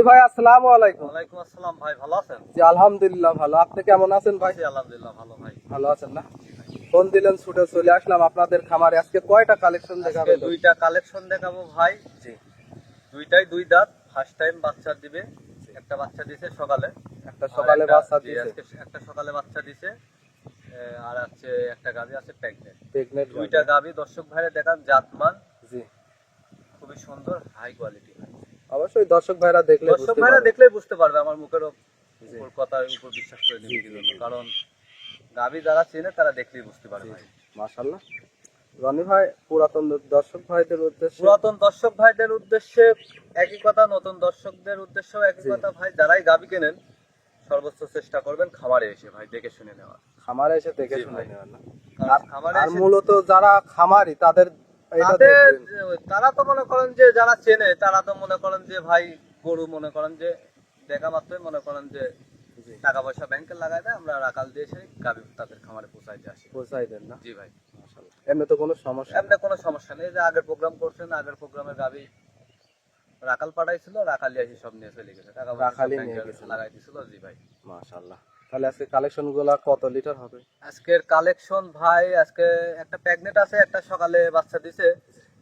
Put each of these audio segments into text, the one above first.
রনি ভাই আসসালামু আলাইকুম। ওয়ালাইকুম আসসালাম ভাই, ভালো আছেন? জি আলহামদুলিল্লাহ ভালো। আপনি কেমন আছেন ভাই? জি আলহামদুলিল্লাহ ভালো ভাই। ভালো আছেন না? ফোন দিলেন, ছুটে চলে আসলাম আপনাদের খামারে। আজকে কয়টা কালেকশন আজকে দেখাবেন? দুইটা কালেকশন দেখাবো ভাই। জি। দুইটাই দুই দাঁত, ফার্স্ট টাইম বাচ্চা দিবে। একটা বাচ্চা দিছে সকালে, একটা সকালে বাচ্চা দিয়েছে, আজকে একটা সকালে বাচ্চা দিছে। আর আছে একটা গাভী আছে প্রেগনেন্ট। প্রেগনেন্ট দুইটা গাভী দর্শক ভাইরা দেখান, জাতমান জি খুবই সুন্দর, হাই কোয়ালিটি। অবশ্যই দর্শক ভাইরা দেখলে দর্শক ভাইরা দেখলেই বুঝতে পারবে, আমার মুখের উপর কথার উপর বিশ্বাস করে দিবে কি জন্য, কারণ গাভী যারা চেনে তারা দেখলেই বুঝতে পারবে ভাই। মাশাআল্লাহ। রনি ভাই পুরাতন দর্শক ভাইদের উদ্দেশ্যে, পুরাতন দর্শক ভাইদের উদ্দেশ্যে একই কথা, নতুন দর্শকদের উদ্দেশ্যেও একই কথা ভাই। যারাই গাভী কেনেন সর্বোচ্চ চেষ্টা করবেন খামারে এসে ভাই দেখে শুনে নেওয়ার। খামারে এসে দেখে জি শুনে ভাই। নেওয়ার না। কারণ খামারে আর এসে মূলত যারা খামারি তাদের এটা তাদের দেখবেন। তারা তো মনে করেন যে যারা চেনে তারা তো মনে করেন যে ভাই গরু মনে করেন যে দেখা মাত্রই মনে করেন যে জি টাকা পয়সা ব্যাংকে লাগাই দেয়, আমরা রাখাল দিয়ে এসে গাভী তাদের খামারে পৌঁছাইতে আসি। পৌঁছাই দেন না? জি ভাই। মাশাআল্লাহ। এমনি তো কোনো সমস্যা এমনি কোনো সমস্যা নেই, যে আগের প্রোগ্রাম করছেন, আগের প্রোগ্রামের গাভী রাখাল পাঠাইছিল, রাখালি আসি সব নিয়ে চলে গেছে, টাকা পয়সা রাখালি সব নিয়ে ব্যাংকে গেছে। লাগাই দিছিল। জি ভাই। মাশাআল্লাহ। তাহলে আজকে কালেকশন গুলা কত লিটার হবে? আজকের কালেকশন ভাই, আজকে একটা প্রেগনেন্ট আছে, একটা সকালে বাচ্চা দিছে।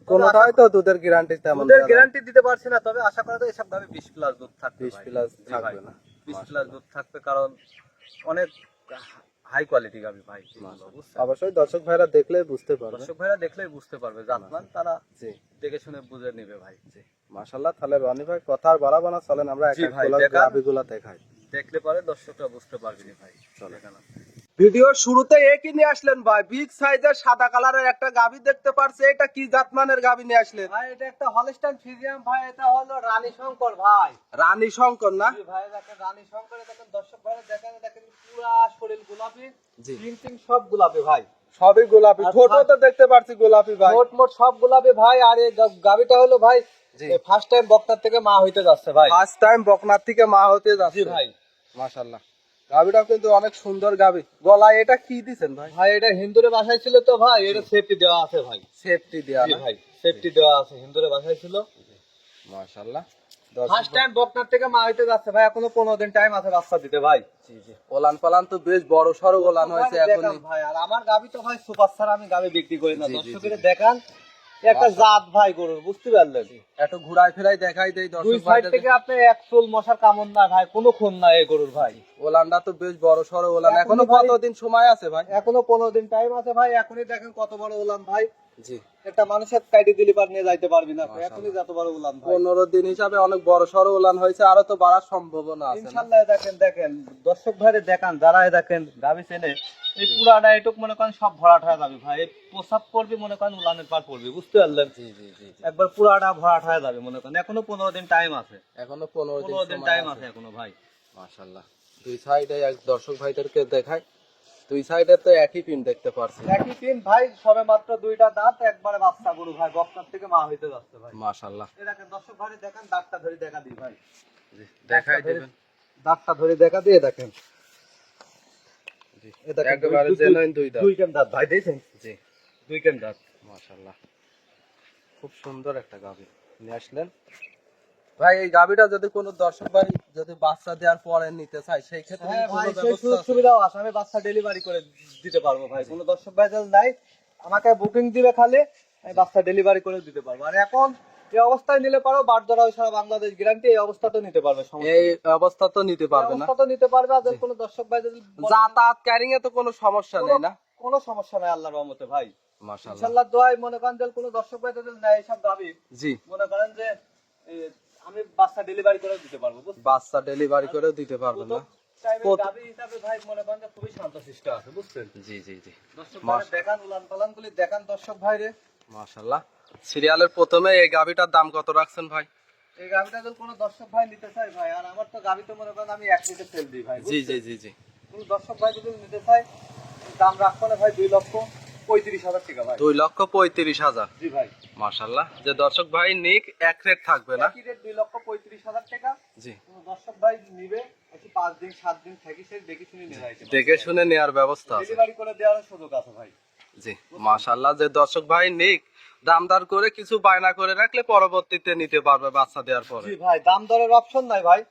কোনটাই তো দুধের গ্যারান্টি তেমন দুধের গ্যারান্টি দিতে পারছি না, তবে আশা করা যায় এসব গাভী 20 প্লাস দুধ থাকবে 20 ভাই। প্লাস জি ভাই, থাকবে না? 20 প্লাস দুধ থাকবে, কারণ অনেক হাই কোয়ালিটি গাভী ভাই। অবশ্যই দর্শক ভাইরা দেখলে বুঝতে পারবে। দর্শক ভাইরা দেখলেই বুঝতে পারবে, জাতমান তারা জি দেখে শুনে বুঝে নেবে ভাই। জি মাশাআল্লাহ। তাহলে রনি ভাই কথা আর বাড়াবো না, চলেন আমরা জি এক ভাই, এক দেখান। গাবিগুলা দেখাই। দেখলে পরে দর্শকরা বুঝতে পারবে ভাই। চলে কেন ভিডিওর শুরুতে একই নিয়ে আসলেন ভাই, বিগ সাইজের সাদা কালারের একটা গাবি দেখতে পারছে। এটা কি জাতমানের গাবি নিয়ে আসলেন ভাই? এটা একটা হলস্টাইন ফ্রিজিয়ান ভাই, এটা হলো রানী শঙ্কর ভাই। রানী শঙ্কর না? জি ভাই, দেখেন রানী শঙ্কর, দেখেন দর্শক ভাইরা দেখেন, দেখেন পুরা শরীর গোলাপি, জি প্রিন্টিং সব গোলাপি ভাই, সবই গোলাপি। আর ঠোঁটও তো দেখতে পারছি গোলাপি ভাই। মোট মোট সব গোলাপি ভাই। আর এই গাবিটা হলো ভাই জি ফার্স্ট টাইম বক্তার থেকে মা হইতে যাচ্ছে ভাই। ফার্স্ট টাইম বকনার থেকে মা হতে জি যাচ্ছে ভাই। মাশাআল্লাহ। গাবিটাও কিন্তু অনেক সুন্দর গাবি। গলায় এটা কি দিবেন ভাই? ভাই এটা হিন্দুরে বাসায় ছিল তো ভাই, এটা সেফটি দেওয়া আছে ভাই। সেফটি দেয়া জি না? ভাই, সেফটি দেওয়া আছে, হিন্দুরে বাসায় ছিল। মাশাআল্লাহ। ফার্স্ট টাইম বকনার থেকে মা হইতে যাচ্ছে ভাই, এখনো 15 দিন টাইম আছে বাচ্চা দিতে ভাই। জি জি ওলান পালান তো বেশ বড় সড়ো ওলান হয়েছে এখন ভাই। আর আমার গাবি তো ভাই সুপার ছাড়া আমি গাবি বিক্রি করি না। জি, জি, দর্শকের জি। দেখান একটা জাত ভাই গরুর, বুঝতে পারলেন? একটু ঘুরাই ফেরাই দেখাই দেই দুই দর্শক সাইড ভাইদের। থেকে আপনি এক চুল মশার কামড় না ভাই, কোনো খুন না এই গরুর ভাই। ওলানটা তো বেশ বড় সড়ো ওলান। এখনো ভাই কতদিন সময় আছে ভাই? এখনো 15 দিন টাইম আছে ভাই। এখনই দেখেন কত বড় উলান ভাই। জি একটা মানুষের কাইটি দিলি পার নিয়ে যাইতে পারবি না, মাশাআল্লাহ। এখনই যত বড় উলান ভাই। 15 দিন হিসাবে অনেক বড় সড়ো ওলান হয়েছে, আরো তো বাড়ার সম্ভাবনা আছে না? ইনশাআল্লাহ। দেখেন দেখেন দর্শক ভাইরে দেখান, যারা দেখেন গাবি চেনে, এই পুরাটা এটুক মনে করেন সব ভরাট হয়ে যাবে ভাই। এই প্রসাব করবি মনে করেন উলানের পার পড়বি, বুঝতে পারলেন? জি জি জি জি। একবার পুরাটা ভরাট হয়ে যাবে মনে করেন। এখনো 15 দিন টাইম আছে, এখনো 15 15 দিন দিন টাইম সময় আছে আছে। এখনো ভাই। মাশাআল্লাহ। দুই সাইডে এক দর্শক ভাইদেরকে দেখাই। দুই সাইডে তো একই পিন দেখতে পারছি। একই দিন ভাই, সবে মাত্র দুইটা দাঁত, একবারে বাচ্চা গরু ভাই, বক্তার থেকে মা হইতে যাচ্ছে ভাই। মাশাআল্লাহ। এই দেখেন দর্শক ভাইরে দেখান, দাঁতটা ধরে দেখা দিই ভাই। জি দেখাই দিবেন। দাঁতটা ধরে দেখা দিয়ে দেখেন। জি এই দেখেন একেবারে জেনুইন দুই দাঁত। দুই কেন দাঁত ভাই, দেখেন জি দুই কেন দাঁত। মাশাআল্লাহ। খুব সুন্দর একটা গাভী নিয়ে আসলেন ভাই। এই গাভীটা যদি কোনো দর্শক ভাই যদি বাচ্চা দেওয়ার পরে নিতে চায় সেই ক্ষেত্রে হ্যাঁ কি ভাই, কোনো সেই ব্যবস্থা সুযোগ আছে? সুবিধাও আছে, আমি বাচ্চা ডেলিভারি করে দিতে পারবো ভাই। কোনো দর্শক ভাই যদি নাই, আমাকে বুকিং দিবে খালি, আমি বাচ্চা ডেলিভারি করে দিতে পারবো। আর এখন এই অবস্থায় নিলে পারো, বাট ধরা সারা বাংলাদেশ গ্যারান্টি, এই অবস্থাটা নিতে পারবে, সমস্যা এই নেই। অবস্থা তো নিতে এই পারবে না? অবস্থা তো নিতে পারবে। আর যদি কোনো দর্শক ভাই যদি যাতায়াত ক্যারিং এ তো কোনো সমস্যা নেই না? কোনো সমস্যা নাই আল্লাহর রহমতে ভাই। মাশাআল্লাহ। ইনশাআল্লাহ দোয়াই মনে করেন যে কোনো দর্শক ভাই যদি নেয় সব দাবি, জি মনে করেন যে এ, আমি বাচ্চা ডেলিভারি করে দিতে পারবো, বুঝছেন? বাচ্চা ডেলিভারি করেও দিতে পারবে না? গাভী হিসাবে ভাই মনে করেন যে খুবই শান্তশিষ্ট আছে, বুঝছেন? জি জি জি দর্শক ভাই দেখান, উলান পালান গুলি দেখান দর্শক ভাইরে। মাশাআল্লাহ। সিরিয়ালের প্রথমে এই গাভীটার দাম কত রাখছেন ভাই? এই গাভীটা যদি কোনো দর্শক ভাই নিতে চায় ভাই, আর আমার তো গাভী তো মনে করেন আমি 1 লিটার সেল দিই ভাই, জি জি বুঝছেন? জি জি কোনো দর্শক ভাই যদি নিতে চায়, দাম রাখবো না ভাই 2,35,000 টাকা ভাই। 2,35,000। জি ভাই। মাশাআল্লাহ। যে দর্শক ভাই নিক এক রেট থাকবে না? একই রেট 2,35,000 টাকা। জি কোনো দর্শক ভাই নিবে, একটু 5 দিন 7 দিন থাকি, সে দেখে শুনে নিয়ে যাইতে পারবে। দেখে শুনে নেওয়ার ব্যবস্থা আছে। ডেলিভারি করে দেওয়ার সুযোগ আছে ভাই। জি মাশাআল্লাহ। যে দর্শক ভাই নিক দামদার করে কিছু বায়না করে রাখলে পরবর্তীতে নিতে পারবে বাচ্চা দেওয়ার পরে। জি ভাই, দাম দরের অপশন নাই ভাই,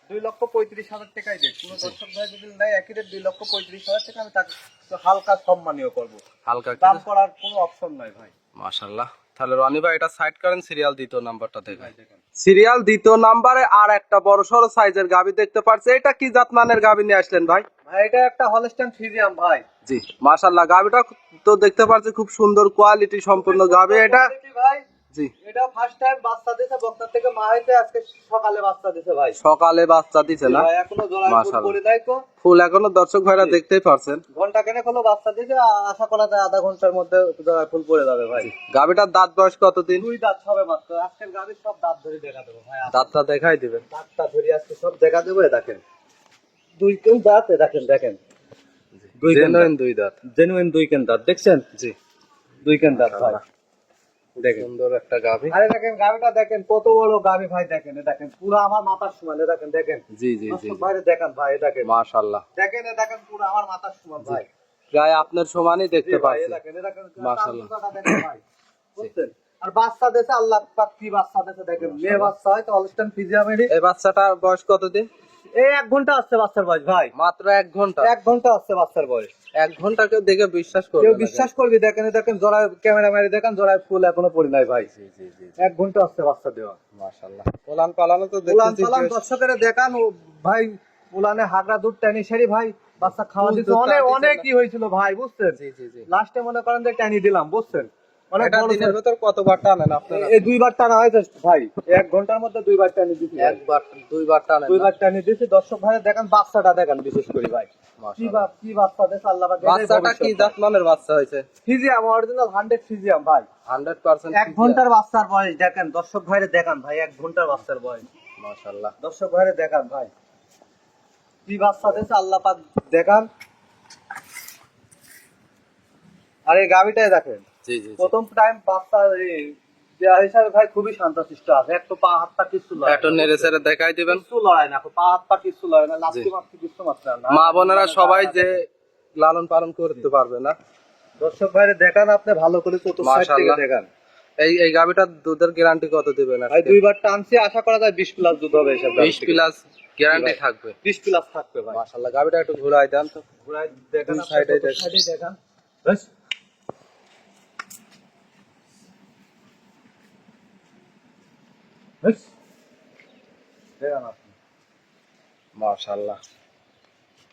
2,35,000 টাকাই দেয়। কোনো দর্শক ভাই যদি নেয় একই রেট 2,35,000 টাকা, আমি তাকে একটু হালকা সম্মানীয় করবো, হালকা দাম কিছু। করার কোনো অপশন নাই ভাই। মাশাআল্লাহ। তাহলে রনি ভাই এটা সাইড করেন, সিরিয়াল দ্বিতীয় নাম্বারটা দেখাই। ভাই দেখেন, সিরিয়াল দ্বিতীয় নাম্বারে আর একটা বড় সড়ো সাইজের গাবি দেখতে পাচ্ছি। এটা কি জাতমানের গাবি নিয়ে আসলেন ভাই? ভাই এটা একটা হলস্টাইন ফ্রিজিয়ান ভাই। জি মাশাআল্লাহ, গাবিটা তো দেখতে পাচ্ছি খুব সুন্দর কোয়ালিটি সম্পূর্ণ গাবি এটা। ভাই জি, এটা ফার্স্ট টাইম বাচ্চা দিছে, বক্তার থেকে মা হইতে আজকে সকালে বাচ্চা দিছে ভাই। সকালে বাচ্চা দিছে না? ভাই এখনো জোড়ায় ফুল মাশাআল্লাহ। করে দেয় তো, ফুল এখনো দর্শক ভাইরা দেখতেই পারছেন। ঘন্টা কেনে হলো বাচ্চা দিছে, আশা করা যায় আধা ঘন্টার মধ্যে জোড়ায় ফুল পড়ে যাবে ভাই। গাবিটার দাঁত বয়স কতদিন? 2 দাঁত হবে মাত্র। আজকের গাবির সব দাঁত ধরে দেখা দেবো ভাই, দাঁতটা দেখাই দিবেন। দাঁতটা ধরে আজকে সব দেখা দেবো। দেখেন 2 কেন দাঁত, দেখেন দেখেন, জেনুইন দুই দাঁত। জেনুইন 2 কেন দাঁত, দেখছেন? জি, 2 কেন দাঁত ভাই, দেখেন। সুন্দর একটা গাবি। আরে দেখেন গাবিটা দেখেন কত বড় গাবি ভাই, দেখেন এ দেখেন পুরো আমার মাথার সমান, এ দেখেন দেখেন। জি জি জি, দর্শক ভাইরে দেখেন ভাই, এ দেখেন মাশাআল্লাহ। দেখেন, এ দেখেন পুরো আমার মাথার সমান ভাই। প্রায় আপনার সমানই দেখতে জি ভাই, এ পাচ্ছি। দেখেন, এ দেখেন মাশাআল্লাহ। তালুকাটা দেখেন ভাই, বুঝছেন? আর বাচ্চা দেশে আল্লাহ পাক কি বাচ্চা দেশে দেখেন, মেয়ে বাচ্চা হয় তো হলস্টাইন ফ্রিজিয়ামেরই। এই বাচ্চাটার বয়স কতদিন? এই 1 ঘন্টা আসছে বাচ্চার বয়স ভাই, মাত্র 1 ঘন্টা। 1 ঘন্টা আসছে বাচ্চার বয়স। 1 ঘন্টাকে দেখে বিশ্বাস করবে কেউ না। বিশ্বাস করবি? দেখেন এ দেখেন জোড়ায়, ক্যামেরা মেরে দেখেন জোড়ায় ফুল এখনো পড়ি নাই ভাই। জি জি জি, 1 ঘন্টা আসছে বাচ্চা দেওয়া। মাশাআল্লাহ। পোলান পালানো তো উলান দেখতেছি পালান বেশ। দর্শকের দেখান ও ভাই, উলানে হাগড়া দুধ টানি সারি ভাই, বাচ্চা খাওয়া দিচ্ছে দুধ অনেক টানি অনেক দিছে কি হয়েছিল ভাই, বুঝছেন? জি জি জি। লাস্টে মনে করেন যে টানি দিলাম, বুঝছেন? অনেক এটা বড় দিনের ভেতর কতবার টানেন আপনারা? এই 2 বার টানা হয়েছে ভাই, 1 ঘন্টার মধ্যে 2 বার টানি দিছি। একবার দুইবার টানেন 2 না? বার টানি দিছি। দর্শক ভাই দেখেন বাচ্চাটা দেখেন বিশেষ করে ভাই, কি মাশাআল্লাহ। কি বাচ্চা দেশে আল্লাহ পাক। বাচ্চাটা কি জাতমানের বাচ্চা হয়েছে? ফিজিয়াম, অরিজিনাল 100 ফিজিয়াম ভাই। 100% 1 ঘন্টার বাচ্চার বয়স দেখেন, দর্শক ভাইরে দেখান ভাই, 1 ঘন্টার বাচ্চার বয়স। মাশাআল্লাহ। দর্শক ভাইরে দেখান ভাই, কি বাচ্চা দেশে আল্লাহ পাক দেখান। আর এই গাবিটাই দেখেন, জি জি জি। প্রথম টাইম বাচ্চা দেয়া হিসাবে ভাই খুবই শান্তশিষ্ট আছে। একটু পা হাত পা কিছু লড়ায় একটু নেড়ে চেড়ে দেখাই দিবেন। কিছু লড়ায় না, পা হাত পা কিছু লড়ায় না, লাস্টি মারতে কিছু মাত্রা না। মা বোনেরা সবাই যে লালন পালন করতে পারবে না। দর্শক ভাইরে দেখান, আপনি ভালো করে চতুর্থ সাইড থেকে মাশাআল্লাহ। দেখান এই গাবিটার দুধের গ্যারান্টি কত দিবেন ভাই। আজকে? 2 বার টানছি, আশা করা যায় 20 প্লাস দুধ হবে এসব। 20 প্লাস গ্যারান্টি থাকবে। 20 প্লাস থাকবে ভাই। মাশাআল্লাহ। গাবিটা একটু ঘুরাই দেন তো। ঘুরায় দেখান, দুই আপনি সাইডে চতুর্থ দেখেন। সাইডে দেখান। ব্যাস। ব্যাস। দেখান আপনি। মাশাআল্লাহ।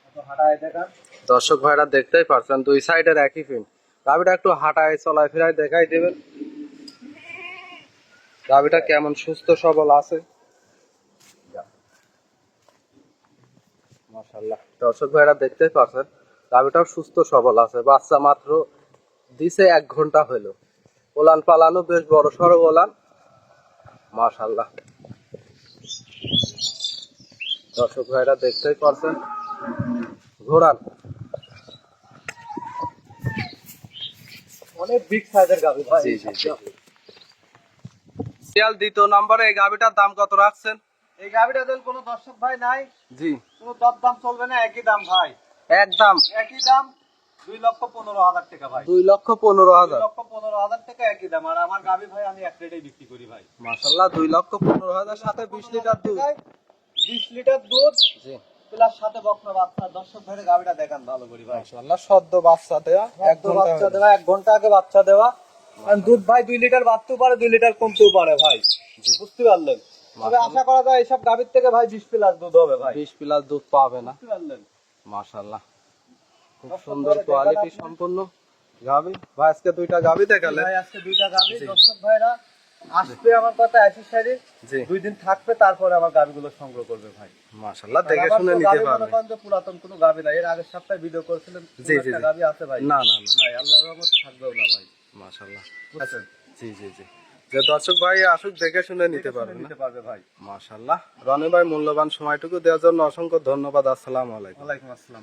একটু হাঁটায় দেখান। দর্শক ভাইরা দেখতেই পারছেন দুই সাইডের একই ফিন। গাবিটা একটু হাঁটায় চলায় ফেরায় দেখাই দেবেন। গাবিটা কেমন সুস্থ সবল আছে। মাশাআল্লাহ। দর্শক ভাইরা দেখতেই পারছেন গাবিটাও সুস্থ সবল আছে। বাচ্চা মাত্র দিছে 1 ঘন্টা হলো। ওলান পালানো বেশ বড় সড়ো ওলান। মাশাআল্লাহ। দর্শক ভাইরা দেখতেই পারছেন। ঘোড়ান অনেক বিগ সাইজের গাভি ভাই। জি জি জি। সিরিয়াল দ্বিতীয় নম্বরে এই গাবিটার দাম কত রাখছেন? এই গাভিটা যদি কোনো দর্শক ভাই নাই, জি, কোনো দর দাম চলবে না, একই দাম ভাই, একদম একই দাম। 2,15,000 টাকা ভাই, 2,15,000। 2,15,000 টাকা একই দাম। আর আমার গাভি ভাই আমি এক রেটেই বিক্রি করি ভাই। মাশাআল্লাহ। 2,15,000 সাথে 20 লিটার দুধ। 20 লিটার দুধ জি প্লাস সাথে বকনা বাচ্চা। দর্শক ভাইয়ের গাভিটা দেখান ভালো করি ভাই। মাশাআল্লাহ। সদ্য বাচ্চা দেয়া 1 একদম ঘন্টা বাচ্চা হলো। দেওয়া, 1 ঘন্টা আগে বাচ্চা দেওয়া। আর দুধ ভাই 2 লিটার বাড়তেও পারে, 2 লিটার কমতেও পারে ভাই, বুঝতে পারলেন? তবে আশা করা যায় এইসব গাভির থেকে ভাই 20 প্লাস দুধ হবে ভাই, 20 প্লাস দুধ পাবে না। বুঝতে পারলেন? মাশাআল্লাহ। খুব সুন্দর কোয়ালিটি সম্পন্ন গাবি। ভাই আজকে দুইটা গাবি দেখালেন। ভাই আজকে 2টা গাভি। দর্শক ভাইরা আসবে আমার কথা 80 সাইডে, জি 2 দিন থাকবে, তারপরে আমার গাভিগুলো সংগ্রহ করবে ভাই। মাশাআল্লাহ। দেখে আমার শুনে তো নিতে গাভি মনে পারবে। করেন যে পুরাতন কোনো গাভি না, এর আগের সপ্তাহে ভিডিও করেছিলেন, জি, জি, একটা জি। গাভি আছে ভাই। না না না, নাই, আল্লাহর রহমত থাকবেও না ভাই, মাশাআল্লাহ। বুঝছেন? জি জি জি। যে দর্শক ভাই আসুক দেখে শুনে নিতে পারবে না। নিতে পারবে ভাই। মাশাআল্লাহ। রনি ভাই মূল্যবান সময়টুকু দেওয়ার জন্য অসংখ্য ধন্যবাদ। আসসালামু আলাইকুম। ওয়ালাইকুম আসসালাম।